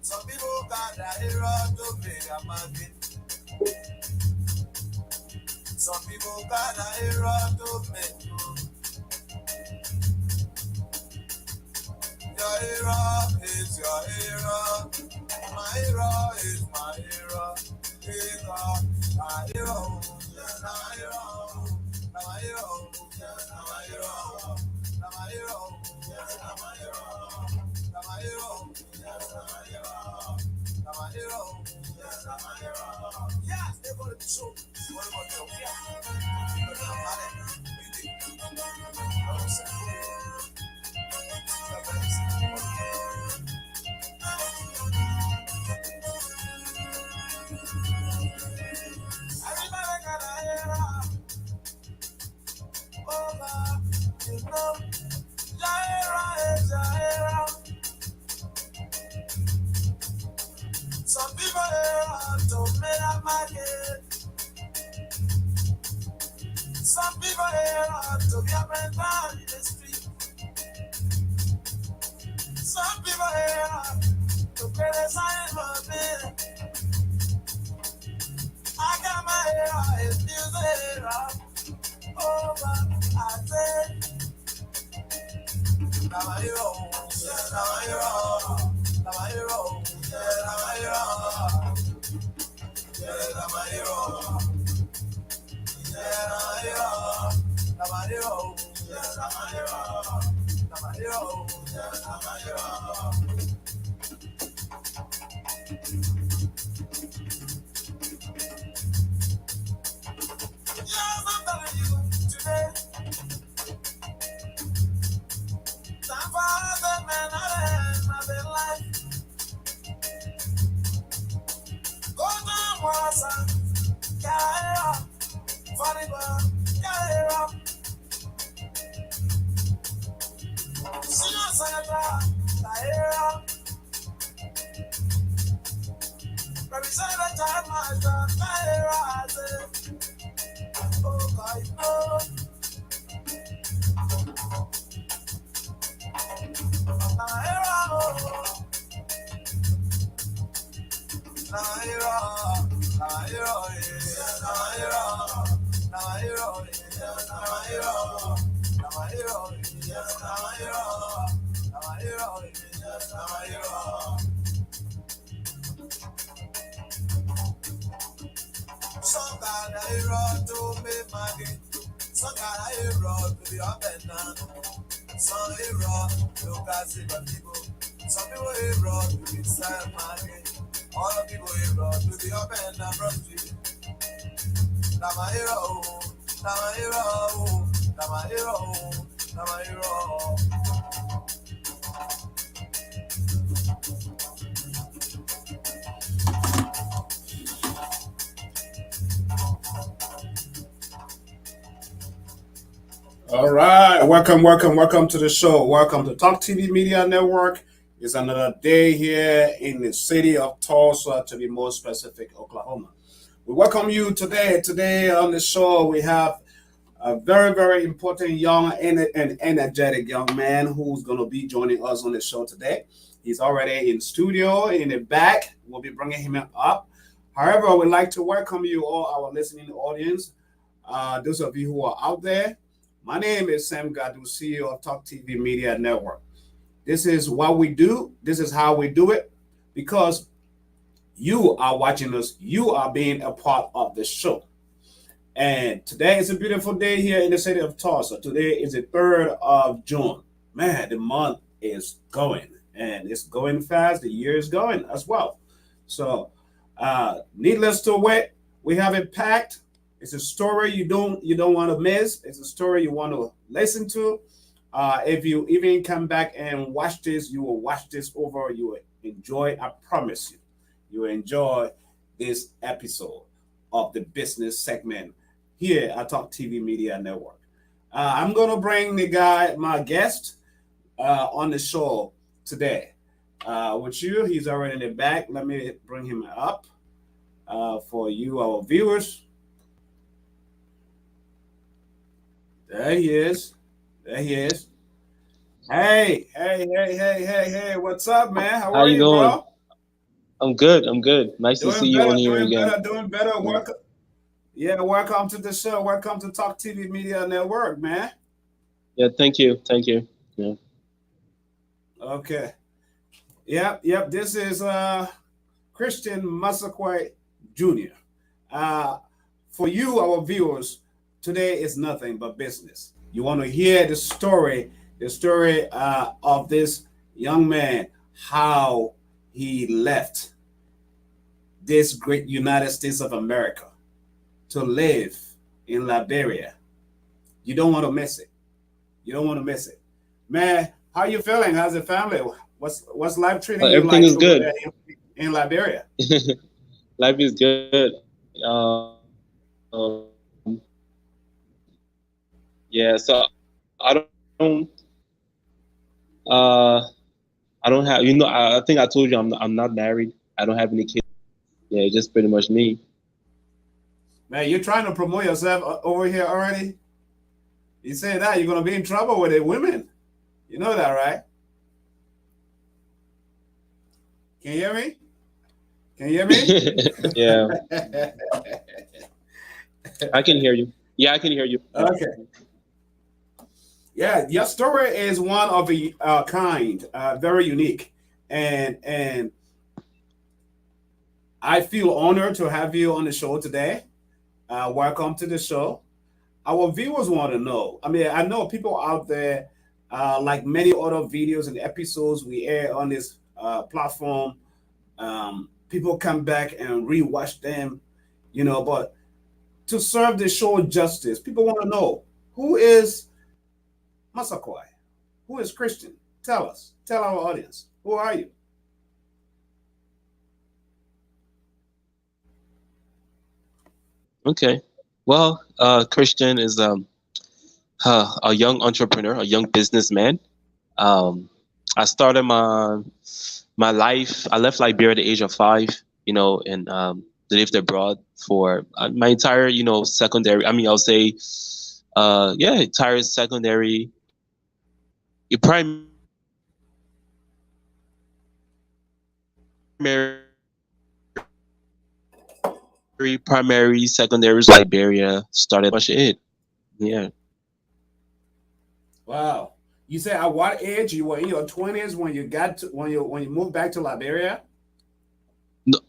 Some people got a hero to make a market. Some people got a hero to make you. Your hero is your hero. My hero is my hero. My hero, yes, my hero. My hero, yes, my hero. My hero, yes, my hero. My hero, yes, my hero. My hero, yes, my hero. Yes, they're going to be so. What about you? Yeah. Because I'm not in everybody got a hero. Oh, God, you know, Jaira is Jaira. Some people here to make a market. Some people here to be a mentor in the street. Some people here to create a sign for me. I got my hero, his music hero. Oh, but I say, now my hero, yeah, now my hero, now my hero, yeah, now my hero, yeah, now my hero, yeah, now my hero, now my hero, yeah, now my hero, now my hero, yeah, now my hero. Yes, I'm telling you today. Time for the man I have life. Go down, Wasa. Carry up. Funny boy. Carry up. See you, Sandra. Carry up. Represent the child, my son. Carry up. Oh, God, no. Some got a hero to make money. Some got a hero to be up and down. Some hero to catch the people. Some people hero to be sell money. All the people hero to be up and down from street. Now my hero, now my hero, now my hero, now my hero. All right, welcome to the show. Welcome to Talk TV Media Network. It's another day here in the city of Tulsa, to be more specific, Oklahoma. We welcome you today. Today on the show, we have a very, very important young and energetic young man who's going to be joining us on the show today. He's already in studio in the back. We'll be bringing him up. However, we'd like to welcome you all, our listening audience. Those of you who are out there, my name is Sam Gadu, CEO of Talk TV Media Network. This is what we do. This is how we do it, because you are watching us. You are being a part of the show. And today is a beautiful day here in the city of Tulsa. Today is the 3rd of June. Man, the month is going, and it's going fast. The year is going as well. So, needless to wait, we have it packed. It's a story you don't want to miss. It's a story you want to listen to. If you even come back and watch this, you will watch this over. You will enjoy. I promise you, you will enjoy this episode of the business segment here at Talk TV Media Network. I'm gonna bring my guest, on the show today. With you, he's already in the back. Let me bring him up for you, our viewers. There he is. There he is. Hey, what's up, man? How How are you you, doing? bro? I'm good. I'm good. Nice to see Doing you better, on here doing again. better, doing better. Yeah. Welcome. Yeah, welcome to the show. Welcome to Talk TV Media Network, man. Yeah. Thank you. Thank you. Yeah. Okay. Yep. This is Christian Massaquoi Jr. Uh, for you, our viewers, today is nothing but business. You want to hear the story of this young man, how he left this great United States of America to live in Liberia. You don't want to miss it. You don't want to miss it, man. How you feeling? How's the family? What's life treating you Everything like is over good. there in Liberia? Life is good. Yeah. So I don't. Uh, I don't have. I think I told you I'm not married. I don't have any kids. Yeah. Just pretty much me. Man, you're trying to promote yourself over here already. You say that you're gonna be in trouble with the women. You know that, right? Can you hear me? Can you hear me? Yeah. I can hear you. Yeah, I can hear you. Yeah. Okay. Yeah, your story is one of a kind, very unique, and I feel honored to have you on the show today. Welcome to the show. Our viewers want to know. I mean, I know people out there, like many other videos and episodes we air on this platform. People come back and rewatch them, but to serve the show justice, people want to know who is Massaquoi? Who is Christian? Tell us. Tell our audience. Who are you? Okay. Well, Christian is a young entrepreneur, a young businessman. Um, I started my life. I left Liberia at the age of 5. And lived abroad for my entire, secondary. I mean, I'll say, yeah, entire secondary, primary, primary, secondary, Liberia. Started much it. Yeah. Wow. You say at what age you were in your 20s when you got to, when you moved back to Liberia? No,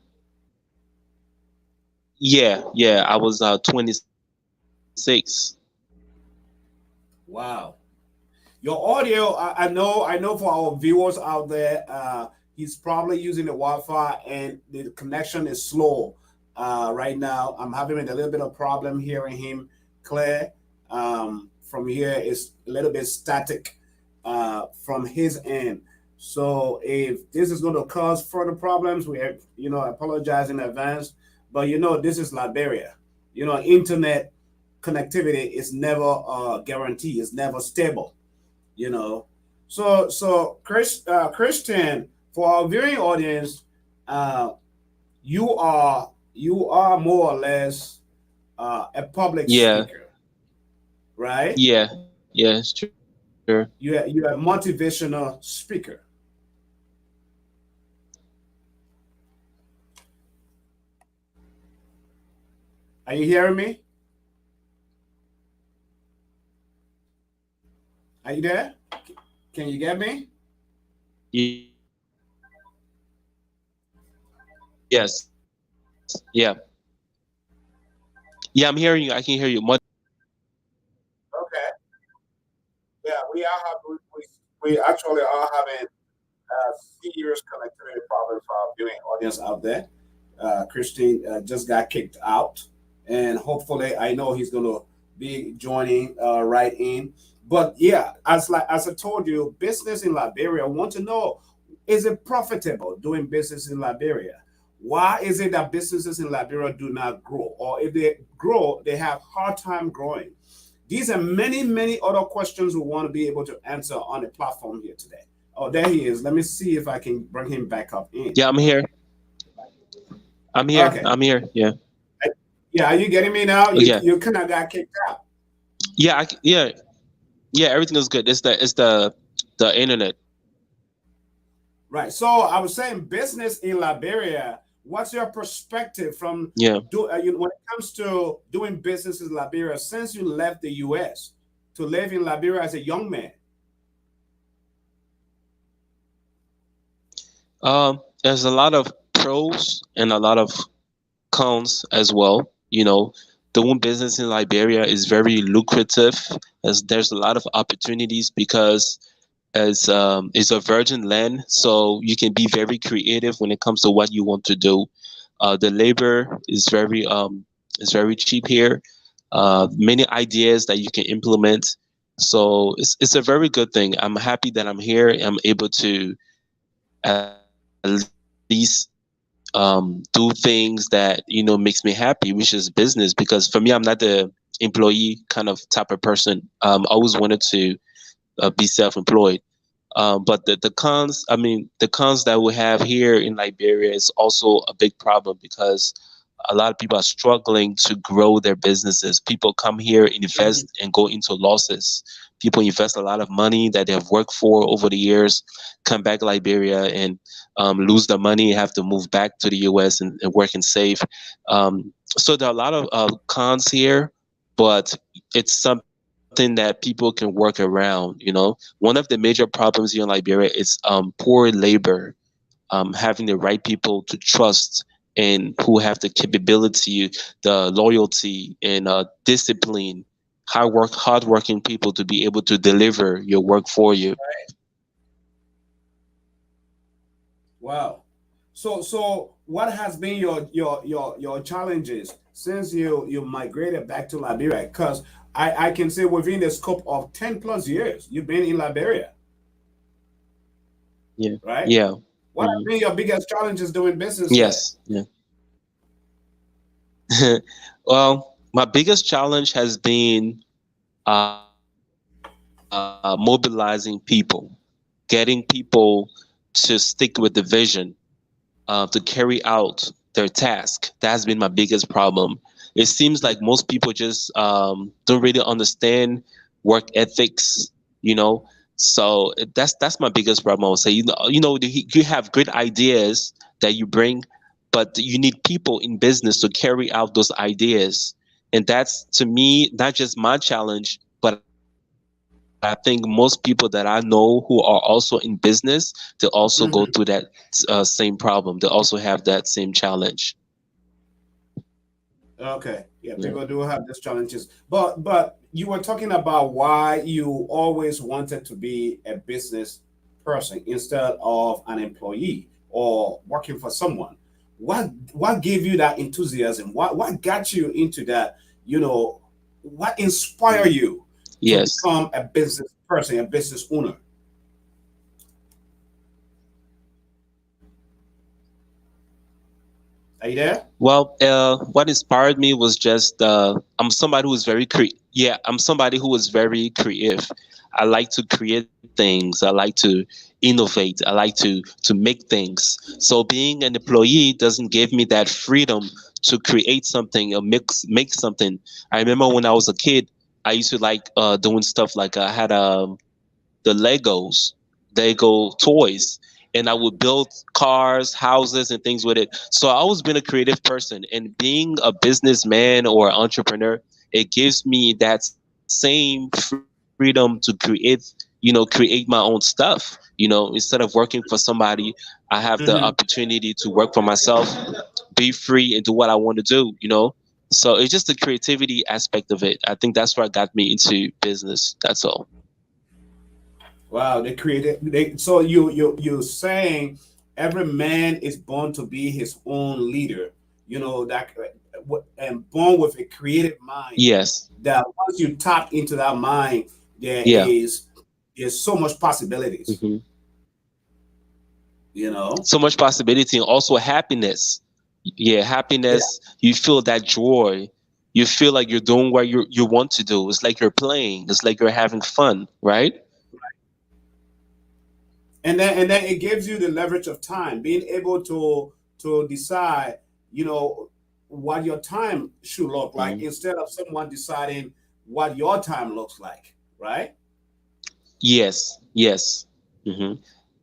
yeah. I was 26. Wow. Your audio, I know for our viewers out there, he's probably using the Wi-Fi and the connection is slow right now. I'm having a little bit of problem hearing him clear. From here, it's a little bit static from his end. So if this is going to cause further problems, we have, apologize in advance. But this is Liberia. Internet connectivity is never guaranteed. It's never stable you know. So Christian, for our viewing audience, uh, you are more or less a public Yeah, speaker, right? yeah, it's true. Sure. You're a motivational speaker. Are you hearing me? Are you there? Can you get me? Yes. Yeah. Yeah, I'm hearing you. I can hear you. Okay. Yeah, we actually are having serious connectivity problems for our viewing audience out there. Christine just got kicked out, and hopefully, I know he's going to be joining right in. But yeah, as I told you, business in Liberia, I want to know, is it profitable doing business in Liberia? Why is it that businesses in Liberia do not grow? Or if they grow, they have hard time growing? These are many, many other questions we want to be able to answer on the platform here today. Oh, there he is. Let me see if I can bring him back up in. Yeah, I'm here. I'm here. Okay. I'm here. Yeah. Yeah, are you getting me now? You Yeah. you kind of got kicked out. Yeah. Yeah. Yeah. Everything is good. It's the internet. Right. So I was saying business in Liberia. What's your perspective from Yeah. when it comes to doing business in Liberia since you left the U.S. to live in Liberia as a young man? There's a lot of pros and a lot of cons as well. Doing business in Liberia is very lucrative, as there's a lot of opportunities because as it's a virgin land, so you can be very creative when it comes to what you want to do. The labor is very cheap here. Many ideas that you can implement. So it's a very good thing. I'm happy that I'm here. I'm able to at least do things that makes me happy, which is business. Because for me, I'm not the employee kind of type of person. Always wanted to be self-employed. But the cons, I mean, the cons that we have here in Liberia is also a big problem because a lot of people are struggling to grow their businesses. People come here, Mhm. invest, and go into losses. People invest a lot of money that they have worked for over the years, come back to Liberia and lose the money, have to move back to the US and work and save. So there are a lot of cons here, but it's something that people can work around. One of the major problems here in Liberia is poor labor, having the right people to trust and who have the capability, the loyalty, and discipline, hardworking people to be able to deliver your work for you. Wow. So what has been your challenges since you migrated back to Liberia? Because I can say within the scope of 10 plus years, you've been in Liberia, Yeah, right? yeah, What have mhm. been your biggest challenges doing business there? Yes, yeah. Well, my biggest challenge has been mobilizing people, getting people to stick with the vision, to carry out their task. That has been my biggest problem. It seems like most people just don't really understand work ethics, you know. So that's my biggest problem. I would say, you have great ideas that you bring, but you need people in business to carry out those ideas, and that's to me not just my challenge, but I think most people that I know who are also in business, they also go through that Mhm. same problem. They also have that same challenge. Okay. Yeah, Yeah. people do have these challenges. But you were talking about why you always wanted to be a business person instead of an employee or working for someone. What gave you that enthusiasm? What got you into that? You know, what inspired you to Yes. become a business person, a business owner? Are you there? Well, what inspired me was just I'm somebody who is yeah, I'm somebody who is very creative. I like to create things. I like to innovate. I like to make things. So being an employee doesn't give me that freedom to create something or make something. I remember when I was a kid, I used to like doing stuff like I had the Lego toys, and I would build cars, houses, and things with it. So I always been a creative person, and being a businessman or entrepreneur, it gives me that same freedom to create my own stuff. Instead of working for somebody, I have the Hmm. opportunity to work for myself, be free, and do what I want to do. So it's just the creativity aspect of it. I think that's what got me into business. That's all. Wow, they created. So you saying every man is born to be his own leader. You know that, and born with a creative mind. Yes. That once you tap into that mind, there Yeah. is there's so much possibilities, Hmm. you know. So much possibility and also happiness. Yeah, Yeah. happiness. You feel that joy. You feel like you're doing what you want to do. It's like you're playing. It's like you're having fun, right? And then it gives you the leverage of time, being able to decide, you know, what your time should look like Mhm. instead of someone deciding what your time looks like, right? Yes, yes. Hmm.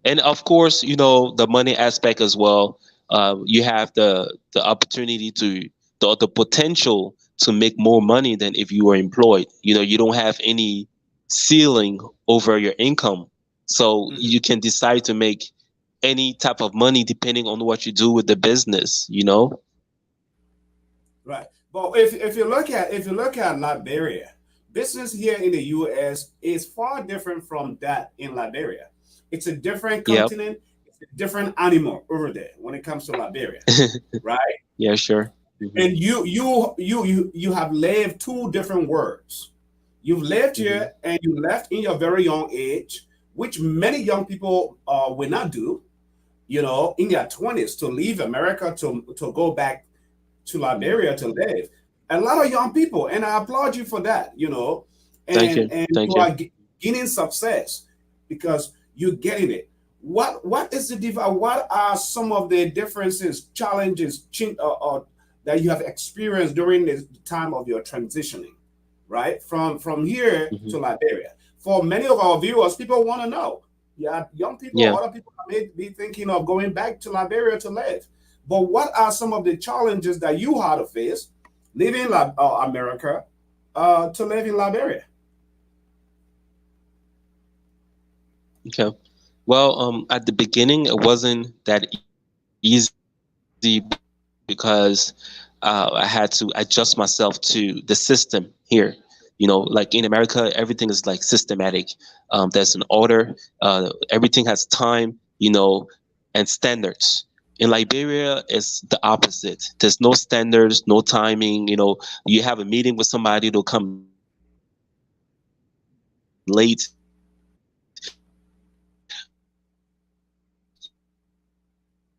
And of course, the money aspect as well. You have the opportunity to the potential to make more money than if you were employed. You don't have any ceiling over your income, so Hmm. you can decide to make any type of money depending on what you do with the business. Right. But if you look at Liberia, business here in the US is far different from that in Liberia. It's a different Yep. continent, it's a different animal over there when it comes to Liberia, right? Yeah, sure. Hmm. And you have lived two different worlds. You've lived Hmm. here and you left in your very young age, which many young people will not do, in their 20s to leave America to go back to Liberia to live. A lot of young people, and I applaud you for that, Thank and you. and Thank you you. are gaining success because you're getting it. What is the what are some of the differences, challenges, that you have experienced during the time of your transitioning, right? From here Hmm. to Liberia. For many of our viewers, people want to know. Yeah, young people, Yeah. other people may be thinking of going back to Liberia to live. But what are some of the challenges that you had to face leaving America to live in Liberia? Okay. Well, at the beginning, it wasn't that easy because I had to adjust myself to the system here. Like in America, everything is like systematic. There's an order. Everything has time. And standards. In Liberia, it's the opposite. There's no standards, no timing. You have a meeting with somebody, they'll come late.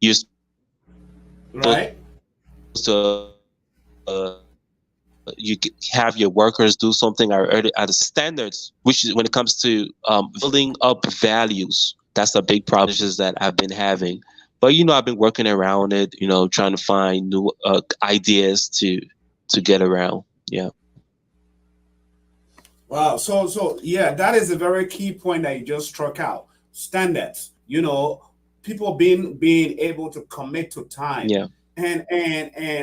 You're supposed Right? to have your workers do something at the standards, which is when it comes to building up values. That's a big problem is that I've been having. But I've been working around it. Trying to find new ideas to get around. Yeah. Wow. So yeah, that is a very key point that you just struck out. Standards. People being able to commit to time. Yeah. And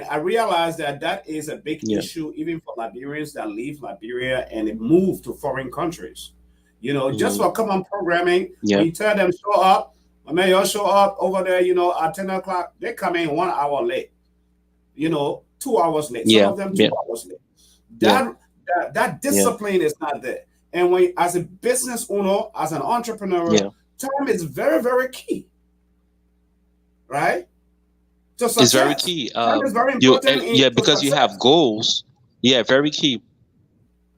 I realize that is a big Yeah. issue even for Liberians that leave Liberia and they move to foreign countries. Just Hmm. for common programming, Yeah. when you tell them show up, I mean, you show up over there, at 10 o'clock, they come in 1 hour late, 2 hours late, some Yeah. of them two Yeah. hours late. Yeah. That Yeah. discipline is not there. And when as a business owner, as an entrepreneur, Yeah. time is very, very key, right? To It's very success. key. Time is very You important yeah, to because you have success. goals. Yeah, very key.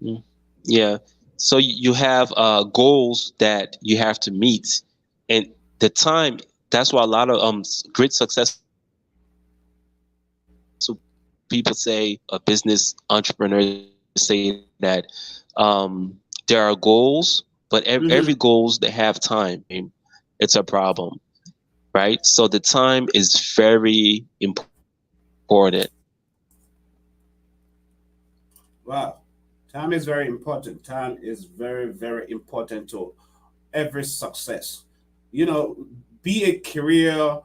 Mm. Yeah. So you have goals that you have to meet, and the time. That's why a lot of great successful people say, business entrepreneurs say that there are goals, but every Mhm. goals they have time. It's a problem, right? So the time is very important. Wow. Time is very important. Time is very, very important to every success. You know, be a career,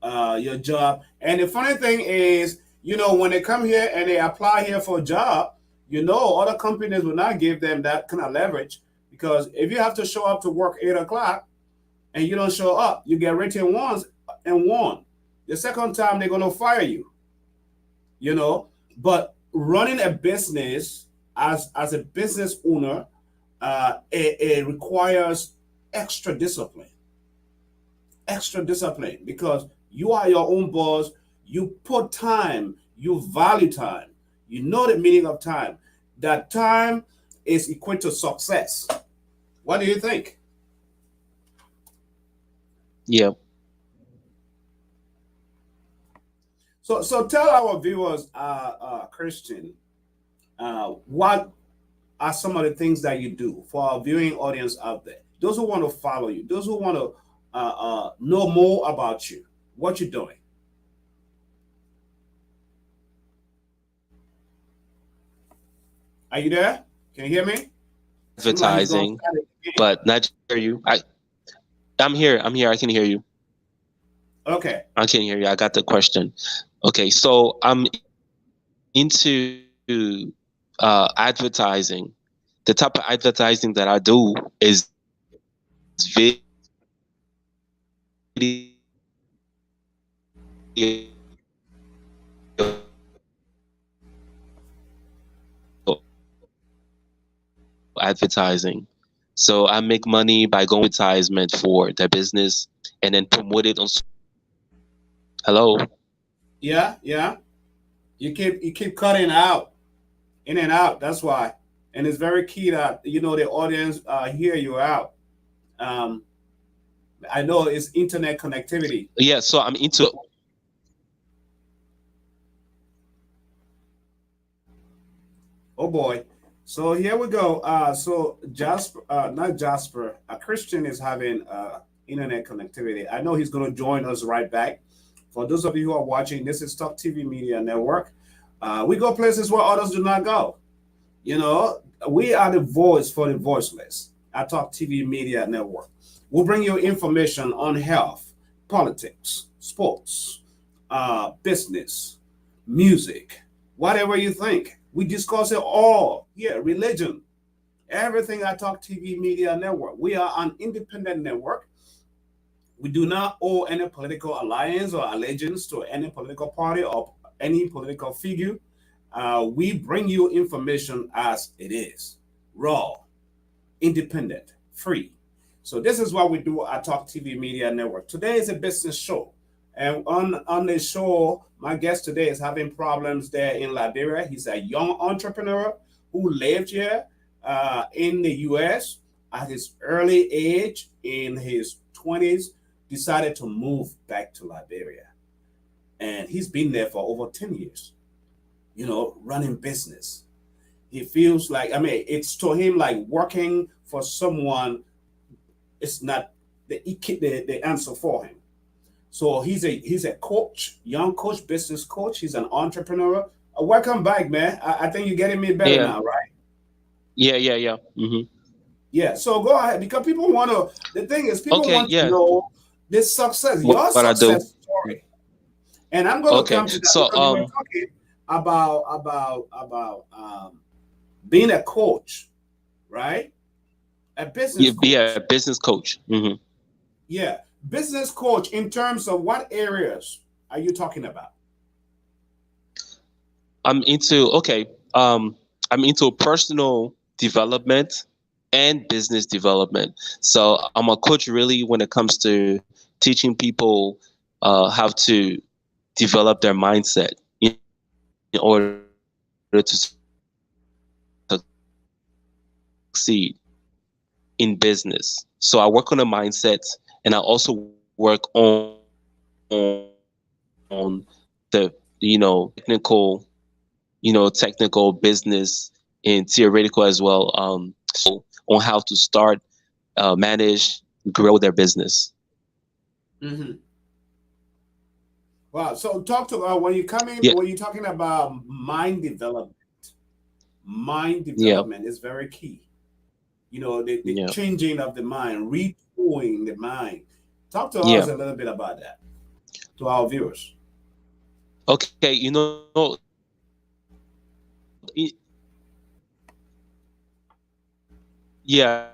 your job. And the funny thing is, when they come here and they apply here for a job, other companies will not give them that kind of leverage because if you have to show up to work 8 o'clock and you don't show up, you get written once and one. The second time they're gonna fire you. you know. But running a business as a business owner, it requires extra discipline, extra discipline because you are your own boss. You put time, you value time, you know the meaning of time. That time is equal to success. What do you think? Yeah. So tell our viewers, Christian, what are some of the things that you do for our viewing audience out there? Those who want to follow you, those who want to know more about you, what you're doing. Are you there? Can you hear me? Seems like he's going to Advertising, start it again. but not hear you. I'm here. I'm here. I can hear you. Okay. I can hear you. I got the question. Okay, so I'm into advertising. The type of advertising that I do is video advertising. So I make money by going advertisement for their business and then promote it on. Hello. Yeah, yeah. You keep cutting out, in and out. That's why, and it's very key that the audience hear you out. Um, I know it's internet connectivity. Yeah. So I'm into. Oh boy. So here we go. So Jasper, not Jasper, a Christian is having internet connectivity. I know he's going to join us right back. For those of you who are watching, this is Talk TV Media Network. We go places where others do not go. You know, we are the voice for the voiceless. I Talk TV Media Network. We'll bring you information on health, politics, sports, business, music, whatever you think. We discuss it all here, religion, everything I Talk TV Media Network. We are an independent network. We do not owe any political alliance or allegiance to any political party or any political figure. We bring you information as it is, raw, independent, free. So this is what we do at Talk TV Media Network. Today is a business show. And on the show, my guest today is having problems there in Liberia. He's a young entrepreneur who lived here in the US at his early age, in his 20s, decided to move back to Liberia. And he's been there for over 10 years, running business. He feels like, it's to him like working for someone. It's not the answer for him. So he's a coach, young coach, business coach. He's an entrepreneur. Welcome back, man. I think you're getting me better Yeah. now, right? Yeah. Yeah. So go ahead, because people want to. The thing is, people Okay. want to Yeah. know this success, your What I do. success story. And I'm going to Okay. come to that So because you were talking about being a coach, right? A business yeah, coach. business coach. Yeah, business coach in terms of what areas are you talking about? I'm into I'm into personal development and business development. So I'm a coach really when it comes to teaching people how to develop their mindset in order to succeed in business. So I work on a mindset, and I also work on the technical technical business and theoretical as well. So on how to start, manage, grow their business. Mm-hmm. Wow. So talk to Yeah, when you're talking about mind development. Mind yeah, development is very key. The yeah, changing of the mind, retooling the mind. Talk to yeah. us a little bit about that to our viewers. Okay, yeah.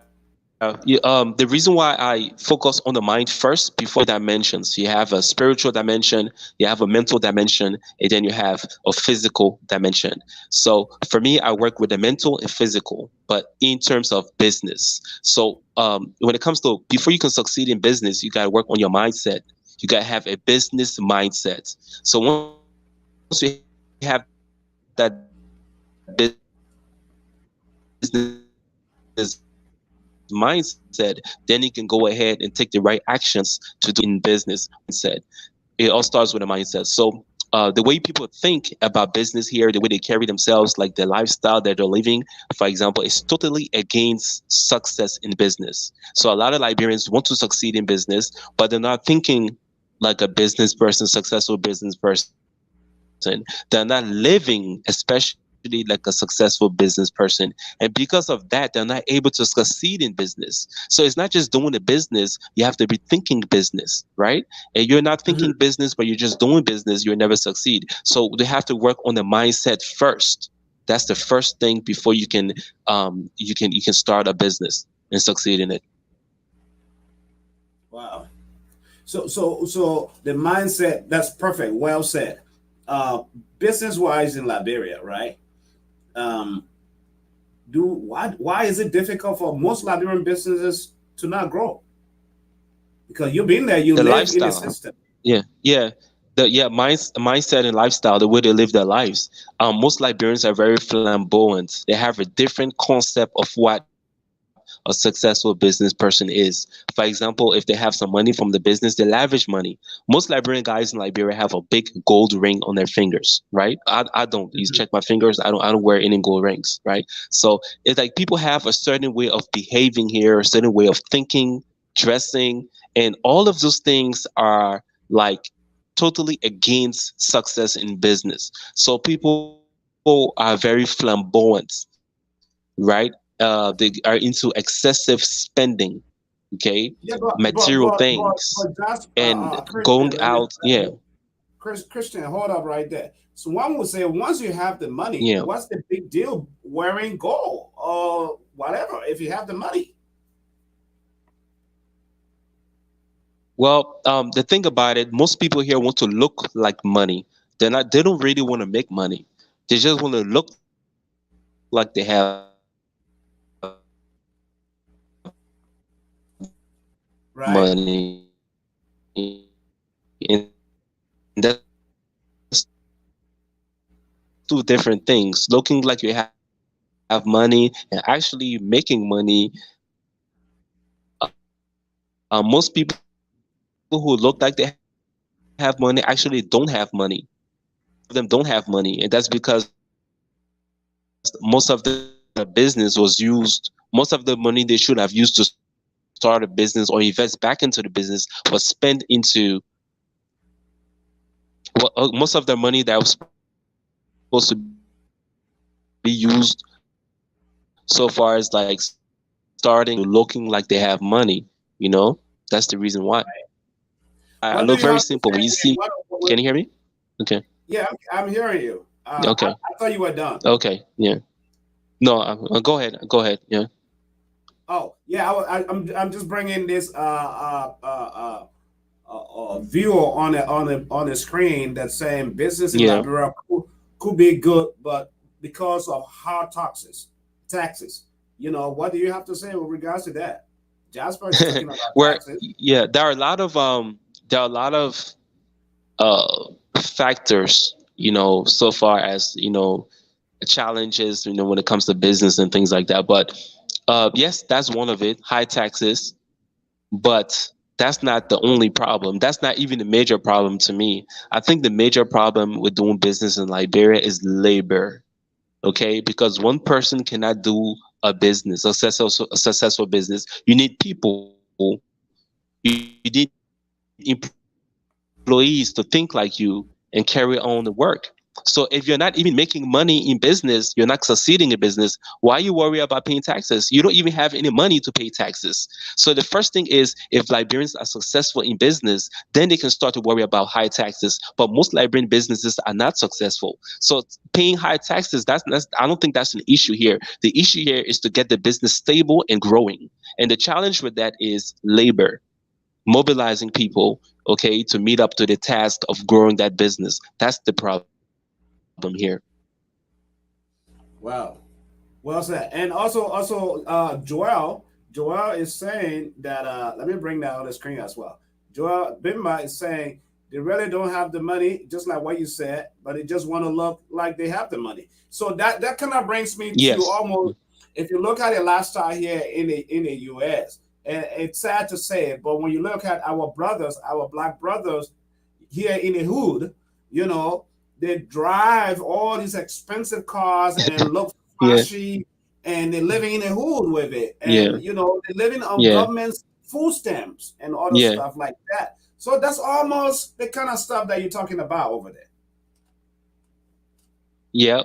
The reason why I focus on the mind first before dimensions, you have a spiritual dimension, you have a mental dimension, and then you have a physical dimension. So for me, I work with the mental and physical, but in terms of business. So when it comes to before you can succeed in business, you got to work on your mindset. You got to have a business mindset. So once you have that business mindset, then he can go ahead and take the right actions to do in business mindset. It all starts with a mindset. So the way people think about business here, the way they carry themselves, like the lifestyle that they're living, for example, is totally against success in business. So a lot of Liberians want to succeed in business, but they're not thinking like a business person, successful business person. They're not living, especially like a successful business person. And because of that, they're not able to succeed in business. So it's not just doing the business, you have to be thinking business, right? And you're not thinking business, but you're just doing business, you'll never succeed. So they have to work on the mindset first. That's the first thing before you can start a business and succeed in it. Wow. So the mindset, that's perfect. Well said. Uh, Business wise in Liberia, right? Um, do why is it difficult for most Liberian businesses to not grow? Because you've been there, you The live in the lifestyle. system, Yeah. Mindset and lifestyle, the way they live their lives. Most Liberians are very flamboyant. They have a different concept of what a successful business person is. For example, if they have some money from the business, they lavish money. Most Liberian guys in Liberia have a big gold ring on their fingers, right? I don't. You check my fingers. I don't wear any gold rings, right? So it's like people have a certain way of behaving here, a certain way of thinking, dressing, and all of those things are like totally against success in business. So people are very flamboyant, right? They are into excessive spending, okay, yeah, material things, but that's and going Christian. out. Yeah, Christian, hold up right there. So one would say, once you have the money, yeah. what's the big deal wearing gold or whatever if you have the money? Well, the thing about it, most people here want to look like money. They don't really want to make money. They just want to look like they have money, and that's the reason why. Right? That's two different things. Looking like you have money and actually making money. Most people who look like they have money actually don't have money. Most of them don't have money. Most of them don't have money, and that's because most of the business was used. Most of the money they should have used to start a business or invest back into the business was spent into most of the money that was supposed to be used so far as like starting a business was spent into looking like they have money. That's the reason why. I What do look you very have to simple. say? When you see, can you hear me? Okay. Yeah, I'm hearing you. Okay. I thought you were done. Okay. Yeah. No, go ahead. Go ahead. Yeah. Oh, yeah, I'm just bringing this viewer on the screen that's saying business in Yeah. Liberia could be good, but because of high taxes. What do you have to say with regards to that? Jasper is talking about Where taxes. yeah, there are a lot of factors, so far as, challenges, when it comes to business and things like that. But yes, that's one of it, high taxes. But that's not the only problem. That's not even the major problem to me. I think the major problem with doing business in Liberia is labor. Okay, because one person cannot do a successful business. You need people. You need employees to think like you and carry on the work. So if you're not even making money in business, you're not succeeding in business. Why you worry about paying taxes? You don't even have any money to pay taxes. So the first thing is, if Liberians are successful in business, then they can start to worry about high taxes. But most Liberian businesses are not successful. So paying high taxes, that's I don't think that's an issue here. The issue here is to get the business stable and growing. And the challenge with that is labor, mobilizing people, okay, to meet up to the task of growing that business. That's the problem here. Wow. Well said. And also, Joel is saying that. Let me bring that on the screen as well. Joel Bimba is saying they really don't have the money, just like what you said, but they just want to look like they have the money. So that kind of brings me to Yes. almost if you look at the lifestyle here in the U.S., and it's sad to say, but when you look at our brothers, our black brothers here in the hood, you know, they drive all these expensive cars and look Yeah, flashy, and they're living in the hood with it, and yeah, you know, they're living on yeah, government's food stamps and other yeah, stuff like that. So that's almost the kind of stuff that you're talking about over there. yeah.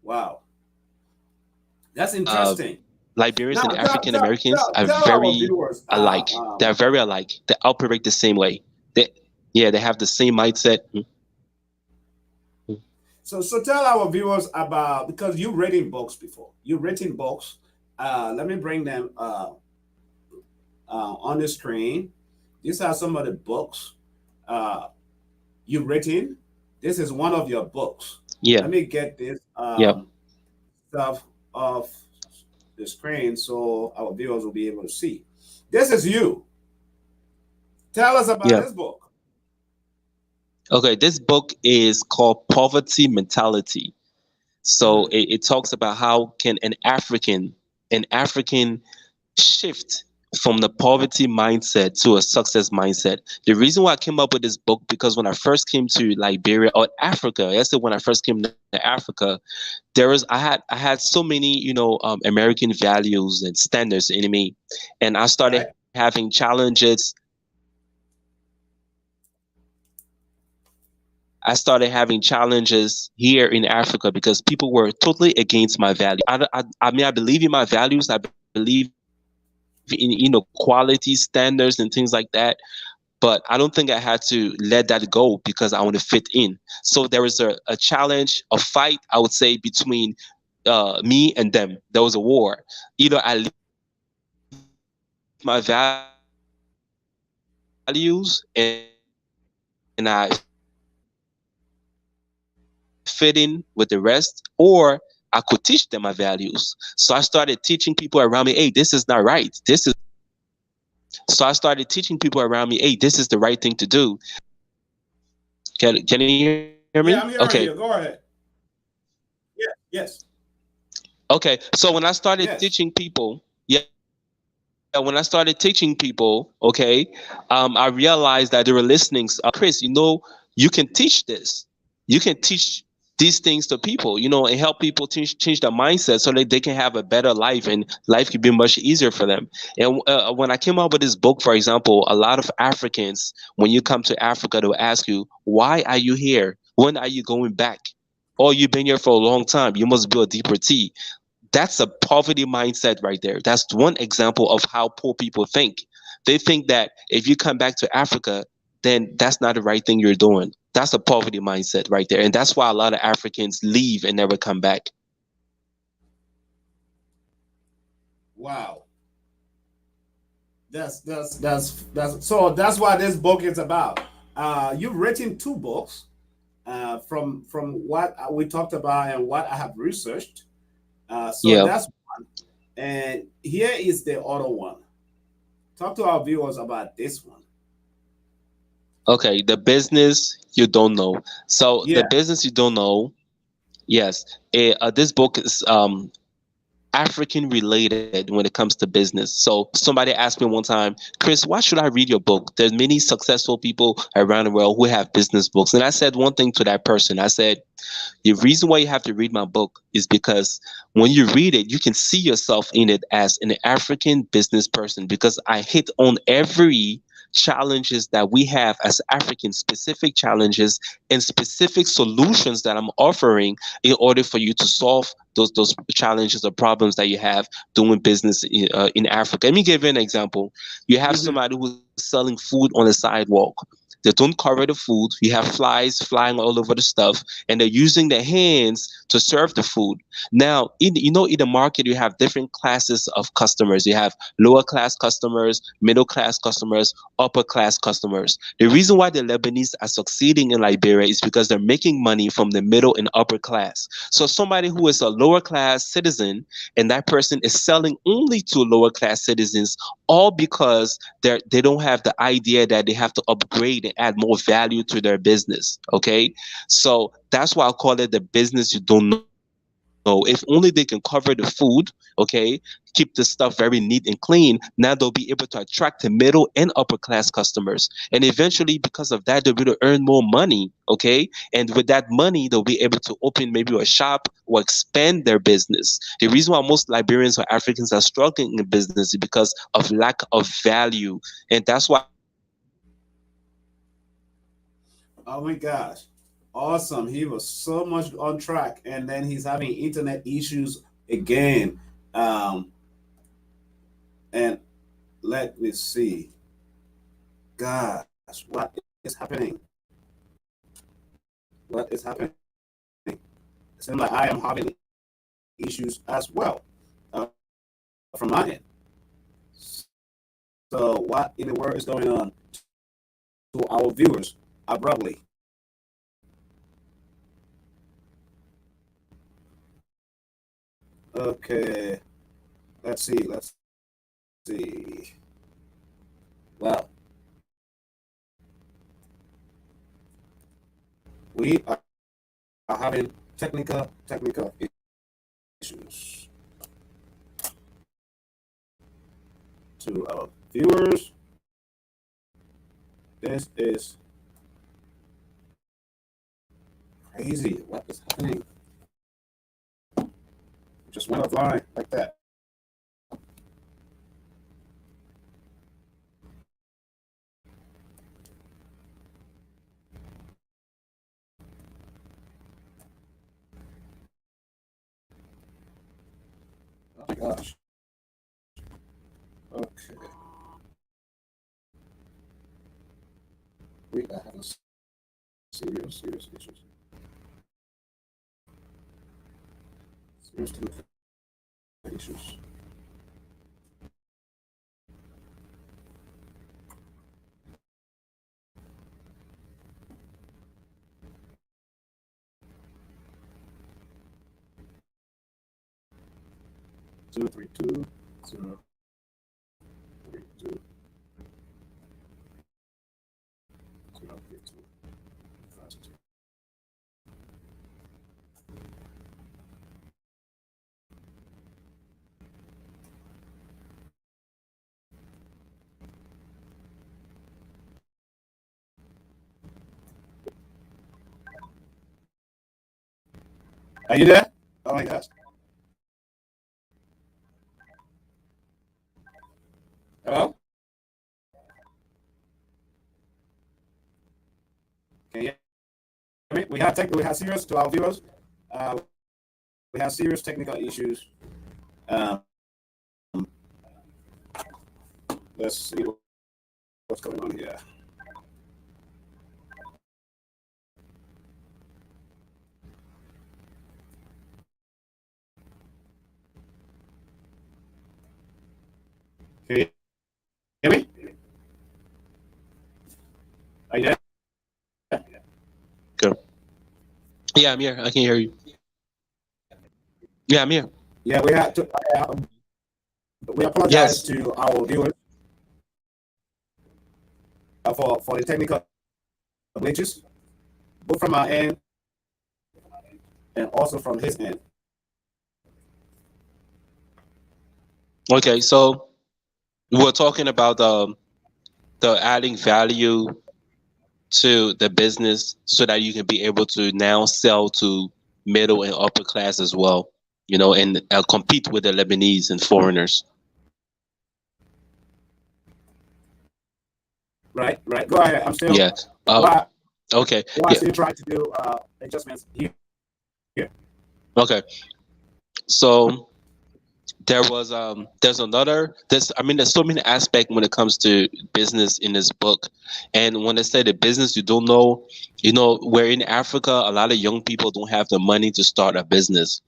Wow, that's Uh, interesting. Liberians Now, and African Americans are tell our very viewers. alike. They're very alike. They operate the same way. They, yeah, they have the same mindset. So tell our viewers about, because you've written books before. You've written books. Let me bring them on the screen. These are some of the books uh, you've written. This is one of your books. Yeah, Let me get this yeah. stuff off the screen so our viewers will be able to see. This is you. Tell us about Yeah. this book. Okay, this book is called Poverty Mentality. So Mhm. it talks about how can an African shift from the poverty mindset to a success mindset. The reason why I came up with this book, because when I first came to Liberia or Africa, I said when I first came to Africa, I had so many American values and standards in me, and I started Right. having challenges. I started having challenges here in Africa because people were totally against my value. I mean, I believe in my values. I believe in quality standards and things like that. But I don't think I had to let that go because I want to fit in. So there was a challenge, a fight, I would say, between me and them. There was a war. Either I leave my values and I fit in with the rest, or I could teach them my values. So I started teaching people around me, hey, this is not right. So I started teaching people around me, hey, this is the right thing to do. Can you hear me? Okay. Yeah, I'm hearing you. Go ahead. Yeah. Yes. Okay. So when I started teaching Yes. people, yeah, when I started teaching people, okay, I realized that they were listening. Chris, you can teach this. You can teach these things to people, and help people change their mindset so that they can have a better life and life can be much easier for them. And when I came up with this book, for example, a lot of Africans, when you come to Africa, they'll ask you, why are you here? When are you going back? Oh, you've been here for a long time. You must be a deportee. That's a poverty mindset right there. That's one example of how poor people think. They think that if you come back to Africa, then that's not the right thing you're doing. That's a poverty mindset right there. And that's why a lot of Africans leave and never come back. Wow. So that's what this book is about. You've written two books from what we talked about and what I have researched. So Yeah. that's one. And here is the other one. Talk to our viewers about this one. Okay. The business you don't know. So the Yeah. business you don't know. Yes. This book is African related when it comes to business. So somebody asked me one time, Chris, why should I read your book? There's many successful people around the world who have business books. And I said one thing to that person. I said, the reason why you have to read my book is because when you read it, you can see yourself in it as an African business person because I hit on every challenges that we have as African specific challenges and specific solutions that I'm offering in order for you to solve those challenges or problems that you have doing business in Africa. Let me give you an example. You have Hmm. somebody who's selling food on the sidewalk. They don't cover the food. You have flies flying all over the stuff, and they're using their hands to serve the food. Now, in the market, you have different classes of customers. You have lower class customers, middle class customers, upper class customers. The reason why the Lebanese are succeeding in Liberia is because they're making money from the middle and upper class. So somebody who is a lower class citizen and that person is selling only to lower class citizens, all because they don't have the idea that they have to upgrade and add more value to their business. Okay, so that's why I call it the business you don't know. if only they can cover the food, okay, keep the stuff very neat and clean, now they'll be able to attract the middle and upper class customers. And eventually, because of that, they'll be able to earn more money, okay? And with that money, they'll be able to open maybe a shop or expand their business. The reason why most Liberians or Africans are struggling in business is because of lack of value. And that's why Oh my gosh. Awesome. He was so much on track. And then he's having internet issues again. Um, and let me see. Gosh, what is happening? What is happening? It seems like I am having issues as well uh, from my end. So, what in the world is going on to our viewers abruptly? Okay, let's see. Let's see. Well, we are having technical issues. To our viewers, this is crazy. What is happening? Just went offline like that. Oh my gosh. Okay. We are having serious issues. Serious technical issues. Zero three two 032 032. Are you there? Oh my gosh. Hello? Can you hear me? We have serious to our viewers. Uh, we have serious technical issues. Um, let's see what's going on here. Can you hear me? Are you there? Go. Yeah, I'm here. I can hear you. Yeah, I'm here. Yeah, we have to. We apologize Yes. to our viewers for the technical glitches, both from our end and also from his end. Okay, so we're talking about the adding value to the business so that you can be able to now sell to middle and upper class as well, and compete with the Lebanese and foreigners. Right, right. Go ahead. I'm still. Yeah. Why Okay. I Yeah. still trying to do adjustments here. Okay. So there's so many aspects when it comes to business in this book. And when I say the business you don't know, where in Africa a lot of young people don't have the money to start a business,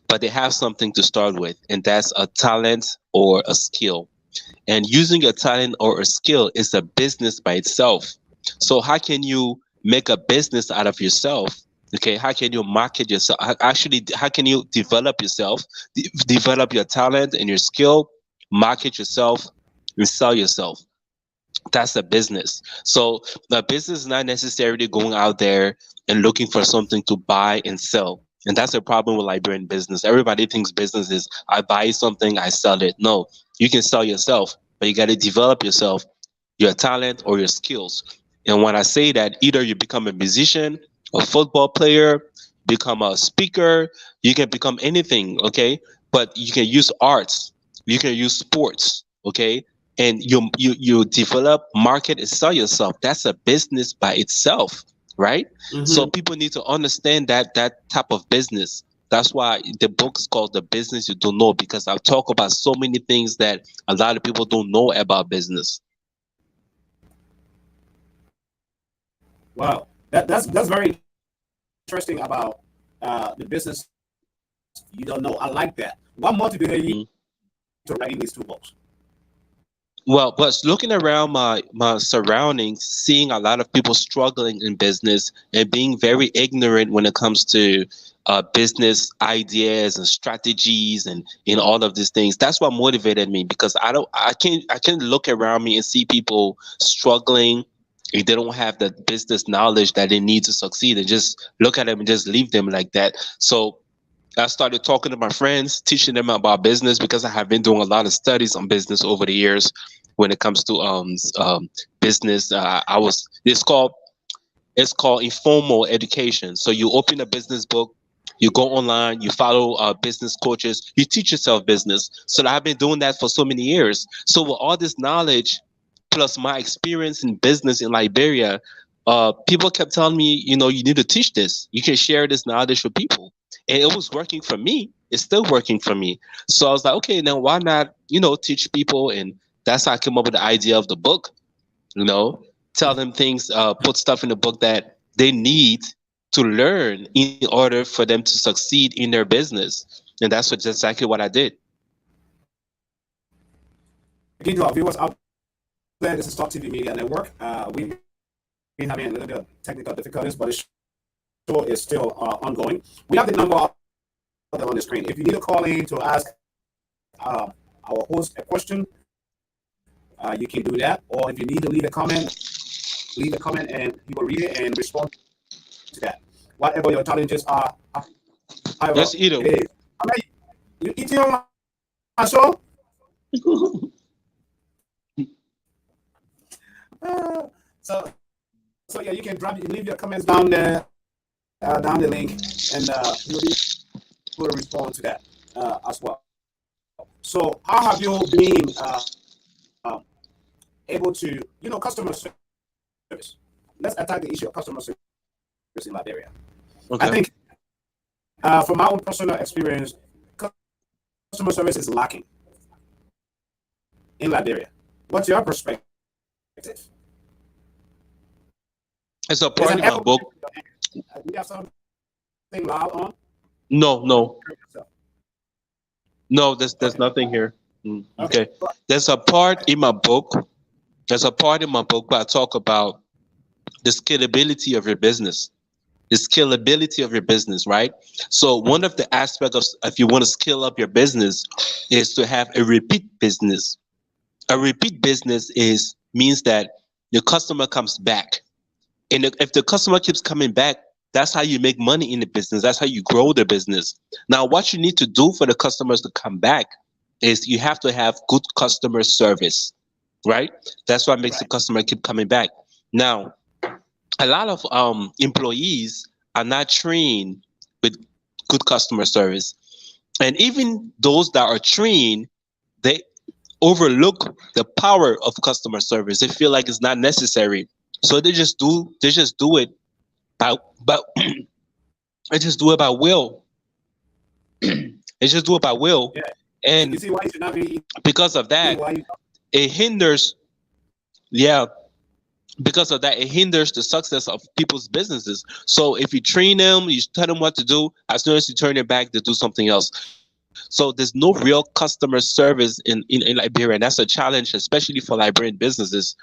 but they have something to start with, and that's a talent or a skill. And using a talent or a skill is a business by itself. So how can you make a business out of yourself? Okay, how can you market yourself? Actually, how can you develop yourself, develop your talent and your skill, market yourself, and sell yourself? That's a business. So the business is not necessarily going out there and looking for something to buy and sell. And that's a problem with Liberian business. Everybody thinks business is I buy something, I sell it. No, you can sell yourself, but you got to develop yourself, your talent or your skills. And when I say that, either you become a musician, a football player, become a speaker, you can become anything, okay? But you can use arts, you can use sports, okay? And you develop, market, and sell yourself. That's a business by itself, right? So Mm-hmm. people need to understand that type of business. That's why the book is called The Business You Don't Know, because I talk about so many things that a lot of people don't know about business. Wow, that's very interesting about the business you don't know. I like that. What motivated you Mhm. to writing these two books? Well, but looking around my surroundings, seeing a lot of people struggling in business and being very ignorant when it comes to business ideas and strategies and in all of these things. That's what motivated me, because I can't look around me and see people struggling if they don't have the business knowledge that they need to succeed, and just look at them and just leave them like that. So I started talking to my friends, teaching them about business, because I have been doing a lot of studies on business over the years. When it comes to business, I was it's called informal education. So you open a business book, you go online, you follow business coaches, you teach yourself business. So I've been doing that for so many years. So with all this knowledge, plus my experience in business in Liberia, people kept telling me, you need to teach this. You can share this knowledge with people, and it was working for me. It's still working for me. So I was like, okay, now why not, teach people? And that's how I came up with the idea of the book. You know, tell them things, put stuff in the book that they need to learn in order for them to succeed in their business. And that's exactly what I did. Again, to our viewers out there, this is Talk TV Media Network. We've been having a little bit of technical difficulties, but the show is still ongoing. We have the number up there on the screen. If you need to call in to ask our host a question, you can do that. Or if you need to leave a comment and he will read it and respond to that. Whatever your challenges are, however Yes, either. it is. I mean, you eating on my show? Uh, so, so yeah, you can leave your comments down there, down the link, and you'll be able to respond to that as well. So, how have you been able to, customer service? Let's attack the issue of customer service in Liberia. I Okay. think, from my own personal experience, customer service is lacking in Liberia. What's your perspective? It's a There's part an in my echo. book. We have something loud on. No, no, Hear yourself. no. There's Okay. nothing here. Okay. Okay. There's a part in my book. There's a part in my book where I talk about the scalability of your business. The scalability of your business, right? So one of the aspects of, if you want to scale up your business, is to have a repeat business. A repeat business is means that your customer comes back, and if the customer keeps coming back, that's how you make money in the business. That's how you grow the business. Now, what you need to do for the customers to come back is you have to have good customer service, right? That's what makes the Right. customer keep coming back. Now, a lot of employees are not trained with good customer service, and even those that are trained, they overlook the power of customer service. They feel like it's not necessary, so they just do it by they just do it by will. They just do it by will, Yeah. You and see why you should not be because of eating that, while you it hinders. Yeah, because of that, it hinders the success of people's businesses. So if you train them, you tell them what to do, as soon as you turn it back, they do something else. So there's no real customer service in Liberia, and that's a challenge, especially for Liberian businesses.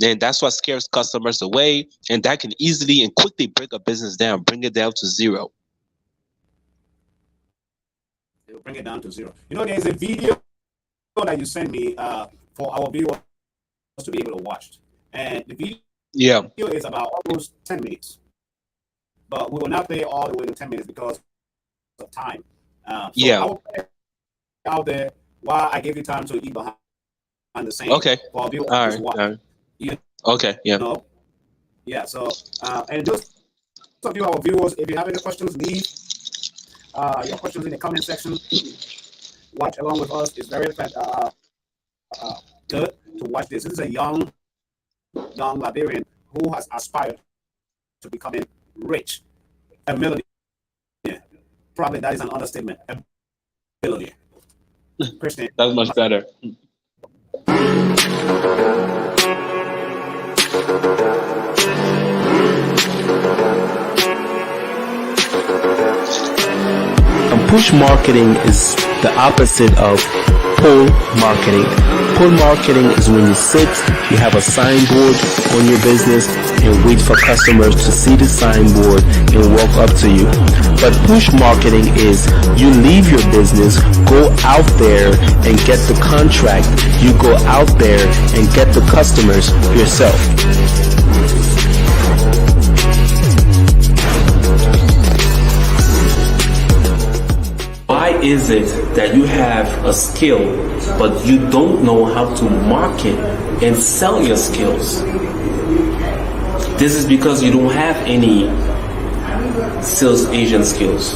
And that's what scares customers away, and that can easily and quickly break a business down, bring it down to zero. it'll bring it down to zero. There's a video that you sent me for our viewers to be able to watch, and the video Yeah. is about almost 10 minutes. But we will not play all the way to 10 minutes because of time. So Yeah. I will put it out there while I give you time to eat behind the scene. Okay. For our viewers All to right. watch. All right. You Okay. Yeah. know? Yeah, so and just some of you, our viewers, if you have any questions, leave your questions in the comment section. Watch along with us. It's very good to watch this. This is a young Liberian who has aspired to becoming rich, a millionaire. Probably that is an understatement. A billionaire. Christian. That's much better. Push marketing is the opposite of pull marketing. Pull marketing is when you sit, you have a signboard on your business and wait for customers to see the signboard and walk up to you. But push marketing is you leave your business, go out there and get the contract. You go out there and get the customers yourself. Why is it that you have a skill, but you don't know how to market and sell your skills? This is because you don't have any sales agent skills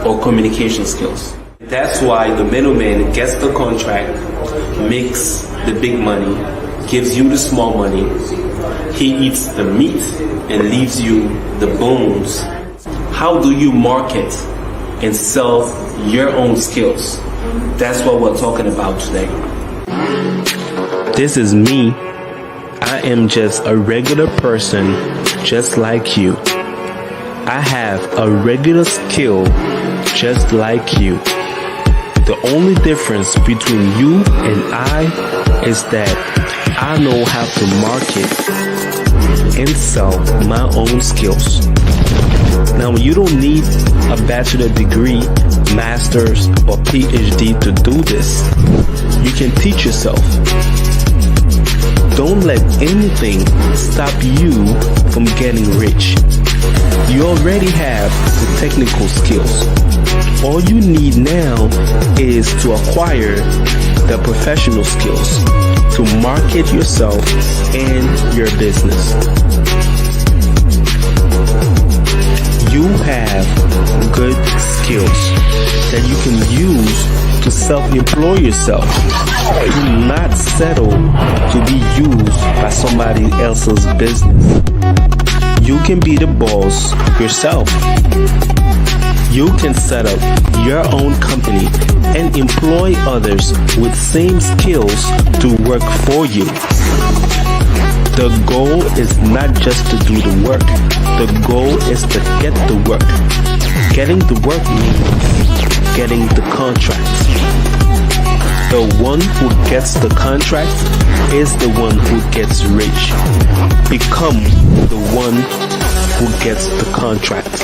or communication skills. That's why the middleman gets the contract, makes the big money, gives you the small money. He eats the meat and leaves you the bones. How do you market and sell your own skills? That's what we're talking about today. This is me. I am just a regular person just like you. I have a regular skill just like you. The only difference between you and I is that I know how to market and sell my own skills. Now, you don't need a bachelor degree, master's, or PhD to do this. You can teach yourself. Don't let anything stop you from getting rich. You already have the technical skills. All you need now is to acquire the professional skills to market yourself and your business. You have good skills that you can use to self-employ yourself. Do not settle to be used by somebody else's business. You can be the boss yourself. You can set up your own company and employ others with same skills to work for you. The goal is not just to do the work. The goal is to get the work. Getting the work means getting the contract. The one who gets the contract is the one who gets rich. Become the one who gets the contract.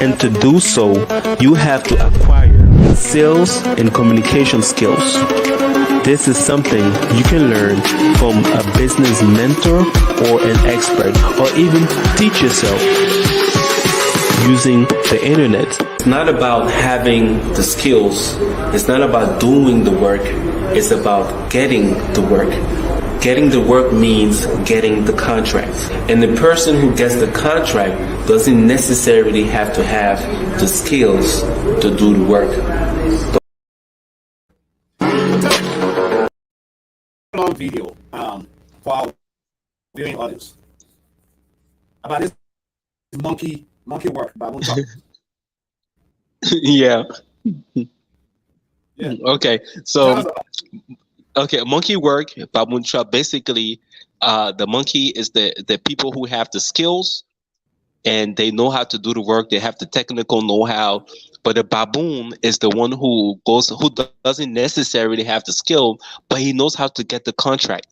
And to do so, you have to acquire sales and communication skills. This is something you can learn from a business mentor or an expert, or even teach yourself using the internet. It's not about having the skills. It's not about doing the work. It's about getting the work. Getting the work means getting the contract. And the person who gets the contract doesn't necessarily have to have the skills to do the work. Long video for our viewing audience about this monkey work by Moontalk. Yeah. Yeah. Okay. So, okay, monkey work by Moontalk. Basically, the monkey is the people who have the skills and they know how to do the work. They have the technical know-how. But the baboon is the one who doesn't necessarily have the skill, but he knows how to get the contract.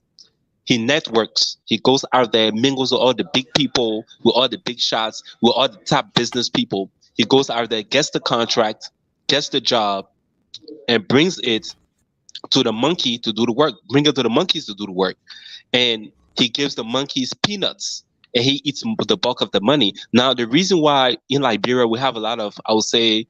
He networks. He goes out there, mingles with all the big people, with all the big shots, with all the top business people. He goes out there, gets the contract, gets the job, and brings it to the monkey to do the work. Bring it to the monkeys to do the work. And he gives the monkeys peanuts. And he eats the bulk of the money. Now, the reason why in Liberia we have a lot of, I would say,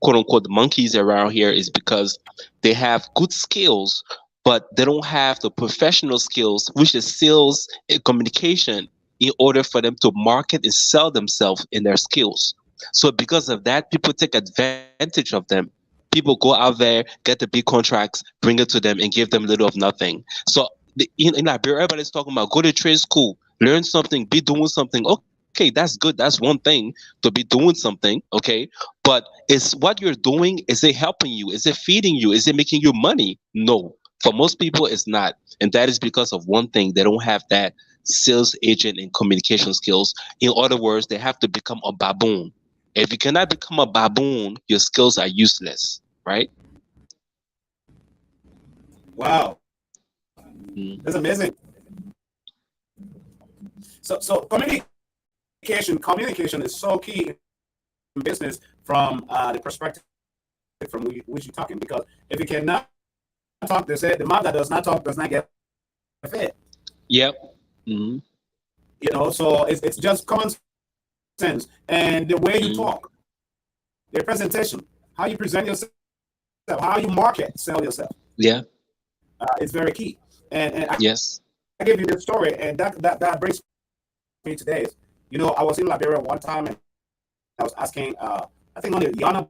quote unquote monkeys around here is because they have good skills, but they don't have the professional skills, which is sales and communication, in order for them to market and sell themselves in their skills. So because of that, people take advantage of them. People go out there, get the big contracts, bring it to them, and give them little of nothing. So in Liberia, everybody's talking about go to trade school, learn something, be doing something. Okay, that's good. That's one thing to be doing something. Okay, but is what you're doing, is it helping you? Is it feeding you? Is it making you money? No. For most people, it's not. And that is because of one thing: they don't have that sales agent and communication skills. In other words, they have to become a baboon. If you cannot become a baboon, your skills are useless, right? Wow, Mm. that's amazing. So communication is so key in business from the perspective from which you're talking. Because if you cannot talk, they say the mouth that does not talk does not get fed. Yep. Mm. You know, so it's just common sense, and the way you Mm. talk, the presentation, how you present yourself, how you market, sell yourself, Yeah. is very key. And Yes. I gave you this story, and that brings me today. You know, I was in Liberia one time, and I was asking, I think on the Yana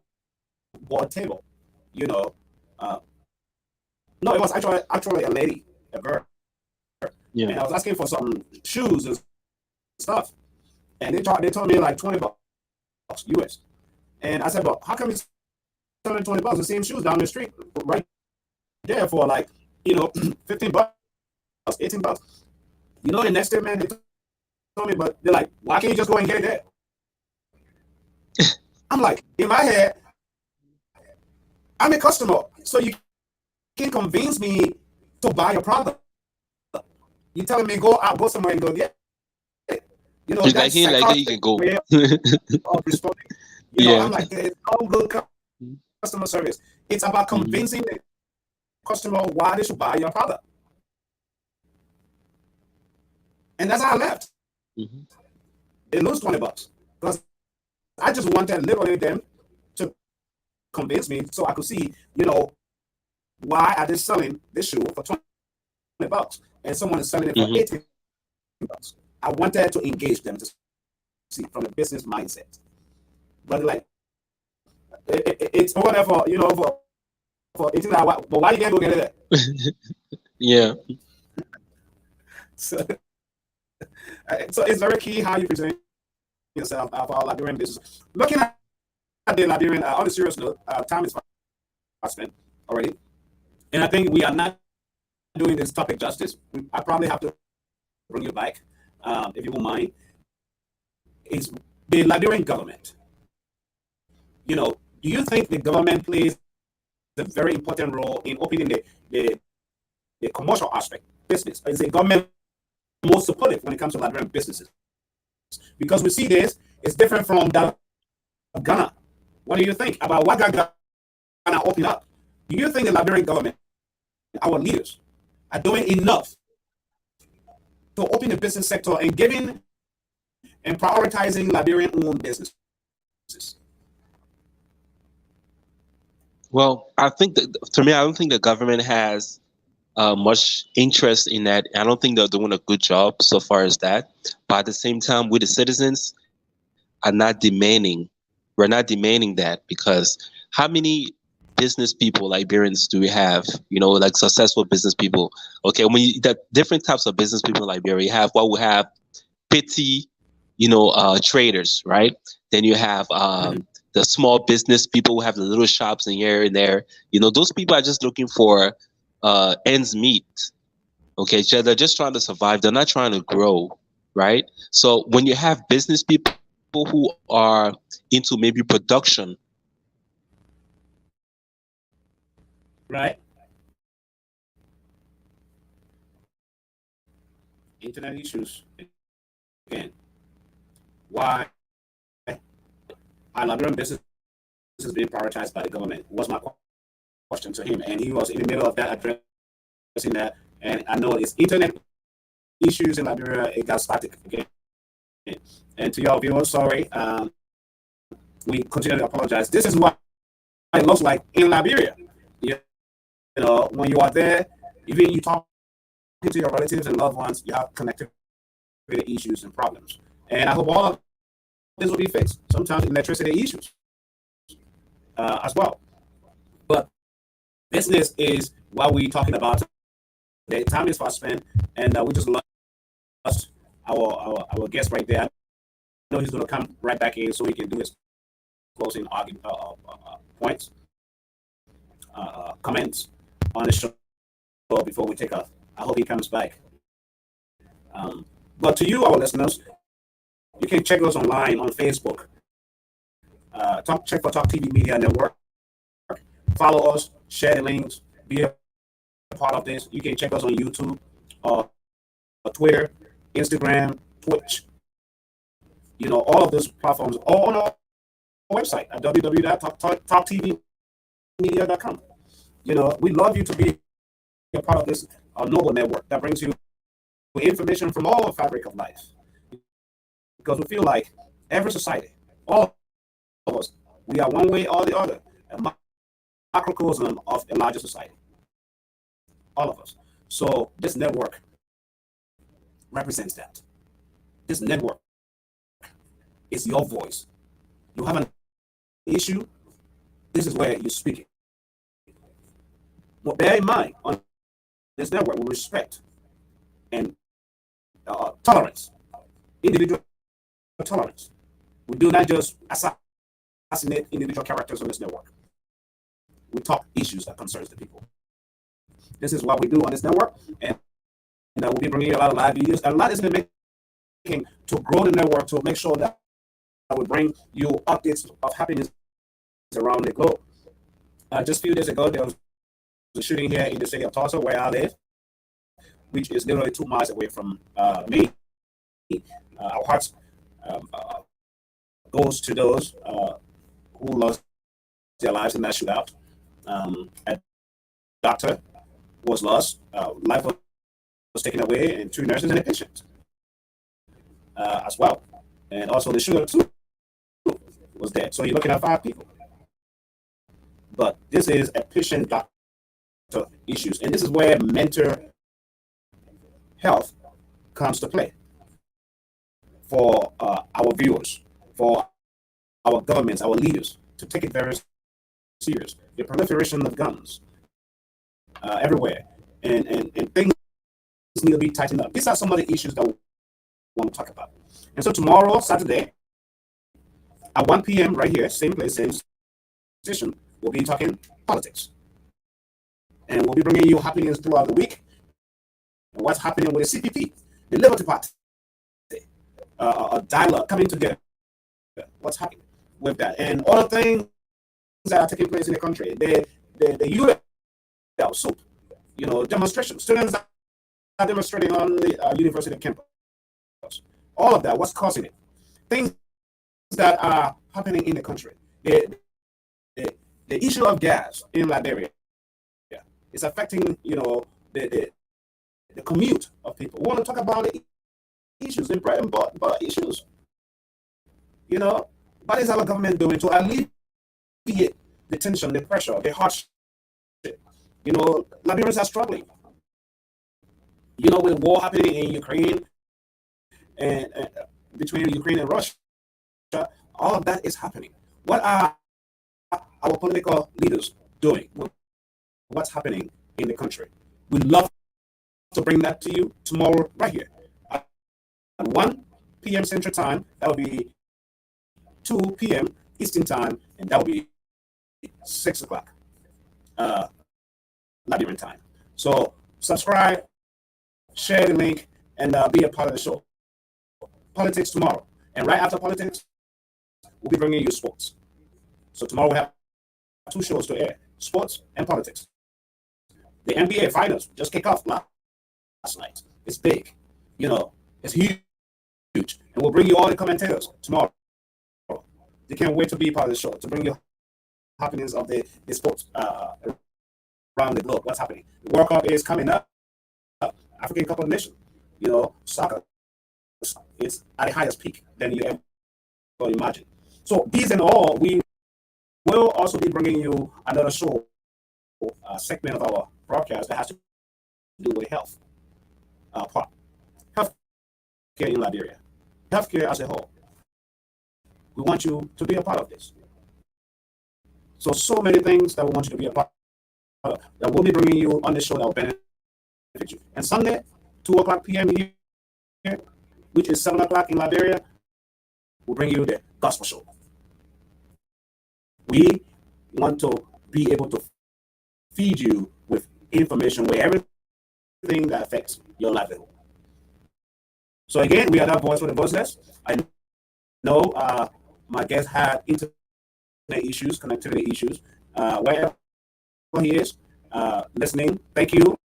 board table, you know, no, it was actually a lady, a girl, Yeah. and I was asking for some shoes and stuff, and they told me like $20 US, and I said, well, how come it's selling $20 the same shoes down the street right there for like, you know, $15, $18? You know, the next day, man, they told me, but they're like, why can't you just go and get it there? I'm like, in my head, I'm a customer, so you can convince me to buy your product. You telling me go out, go somewhere and go get it. You know, It's that's like that you can psychotic go. way of responding. You know, Yeah. I'm like, there's no good customer service. It's about Mhm. convincing the customer why they should buy your product. And that's how I left. Mhm. They lose $20 because I just wanted literally them to convince me so I could see, you know, why are they selling this shoe for $20 and someone is selling it for Mhm. $18? I wanted to engage them to see from a business mindset. But like, it's whatever, you know, for 18 hours. But why you can't go get it? Yeah. So, so it's very key how you present yourself of our Liberian business. Looking at the Liberian, on a serious note, time is spent already. And I think we are not doing this topic justice. I probably have to bring you back, if you won't mind. Is the Liberian government, you know, do you think the government plays a very important role in opening the commercial aspect business? Is the government more supportive when it comes to Liberian businesses? Because we see this, it's different from that of Ghana. What do you think about what Ghana opened up? Do you think the Liberian government, our leaders, are doing enough to open the business sector and giving and prioritizing Liberian-owned businesses? Well, I think that, to me, I don't think the government has much interest in that. I don't think they're doing a good job so far as that. But at the same time, we the citizens are not demanding. We're not demanding that, because how many business people, Liberians, do we have? You know, like successful business people. Okay, when you the different types of business people in Liberia, you have what we have petty, traders, right? Then you have Mhm. the small business people who have the little shops in here and there. You know, those people are just looking for ends meet. Okay, so they're just trying to survive. They're not trying to grow, right? So when you have business people who are into maybe production, Right? Internet issues. Again, why are Liberian businesses being prioritized by the government? Was my question to him. And he was in the middle of that addressing that. And I know it's internet issues in Liberia, it got static again. And to your viewers, sorry. We continue to apologize. This is why it looks like in Liberia. You know, when you are there, even you talk to your relatives and loved ones, you have connectivity issues and problems. And I hope all of this will be fixed. Sometimes electricity issues as well. But business is what we're talking about today. Time is fast spent, and we just lost our guest right there. I know he's going to come right back in so he can do his closing argument points, comments on the show before we take off. I hope he comes back. But to you, our listeners, you can check us online on Facebook. Check for Talk TV Media Network. Follow us, share the links, be a part of this. You can check us on YouTube, Twitter, Instagram, Twitch. You know, all of those platforms, all on our website at www.talktvmedia.com. You know, we love you to be a part of this noble network that brings you information from all fabric of life. Because we feel like every society, all of us, we are one way or the other, a microcosm of a larger society. All of us. So this network represents that. This network is your voice. You have an issue, this is where you speak it. But bear in mind, on this network, we respect and tolerance, individual tolerance. We do not just assassinate individual characters on this network. We talk issues that concerns the people. This is what we do on this network, and we'll be bringing you a lot of live videos. A lot is been making to grow the network to make sure that we bring you updates of happiness around the globe. Just a few days ago, there was a shooting here in the city of Tulsa, where I live, which is literally 2 miles away from me. Our hearts goes to those who lost their lives in that shootout. A doctor was lost, life was taken away, and 2 nurses and a patient as well. And also the shooter too was dead. So you're looking at 5 people. But this is a patient doctor issues, and this is where mental health comes to play for our viewers, for our governments, our leaders to take it very serious. The proliferation of guns everywhere, and things need to be tightened up. These are some of the issues that we want to talk about. And so tomorrow, Saturday, at 1 p.m. right here, same place, same station, we'll be talking politics. And we'll be bringing you happenings throughout the week. And what's happening with the CPP, the Liberty Party, a dialogue coming together. What's happening with that? And all the things that are taking place in the country. The UL soup, demonstrations. Students are demonstrating on the university campus. All of that, what's causing it? Things that are happening in the country. The issue of gas in Liberia is affecting, the commute of people. We want to talk about the issues, the bread and butter issues. What is our government doing to alleviate the tension, the pressure, the hardship? Liberians are struggling. With war happening in Ukraine and between Ukraine and Russia, all of that is happening. What are our political leaders doing? What's happening in the country? We'd love to bring that to you tomorrow right here at 1 p.m. Central Time. That will be 2 p.m. Eastern Time, and that will be 6 o'clock Liberian time. So subscribe, share the link, and be a part of the show. Politics tomorrow. And right after politics, we'll be bringing you sports. So tomorrow we have 2 shows to air, sports and politics. The NBA finals just kicked off last night. It's big. It's huge. And we'll bring you all the commentators tomorrow. They can't wait to be part of the show, to bring you happenings of the sports around the globe. What's happening? The World Cup is coming up. African Cup of Nations. Soccer. It's at the highest peak than you ever imagine. So these and all, we We'll also be bringing you another show, segment of our broadcast that has to do with health part. Healthcare in Liberia. Healthcare as a whole. We want you to be a part of this. So many things that we want you to be a part of that we'll be bringing you on the show that will benefit you. And Sunday, 2 o'clock p.m. here, which is 7 o'clock in Liberia, we'll bring you the gospel show. We want to be able to feed you with information where everything that affects your livelihood. So again, we are that voice for the voiceless. I know my guest had internet issues, connectivity issues. Wherever he is listening, thank you,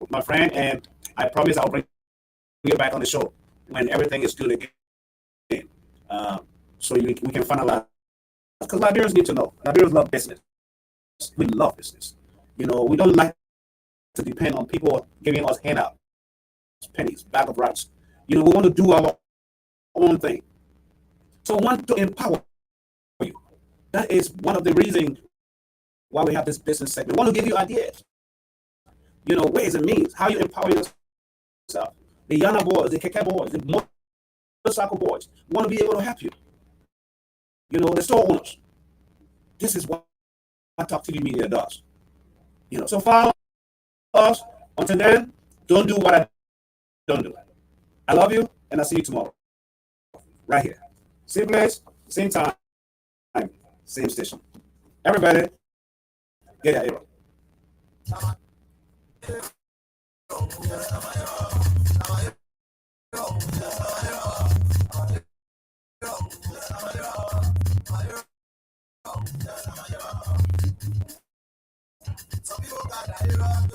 my friend, and I promise I'll bring you back on the show when everything is good again. So we can finalize. Because Liberians need to know. Liberians love business. We love business. We don't like to depend on people giving us handouts, pennies, bag of rice. We want to do our own thing. So I want to empower you. That is one of the reasons why we have this business segment. We want to give you ideas. Ways and means, how you empower yourself. The Yana boys, the KK boys, the motorcycle boys want to be able to help you. The store owners. This is what Talk TV Media does. So follow us. Until then, don't do what I don't do. I love you, and I'll see you tomorrow. Right here. Same place, same time, same station. Everybody, get your hero. Some people got that hero,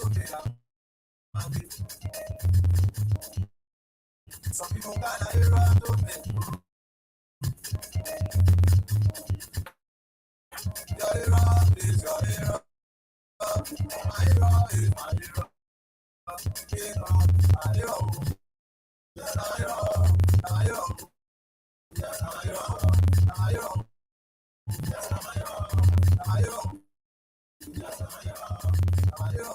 some people got that hero, your hero is your hero. My hero is my hero. My hero. My hero. My hero. My hero. My hero.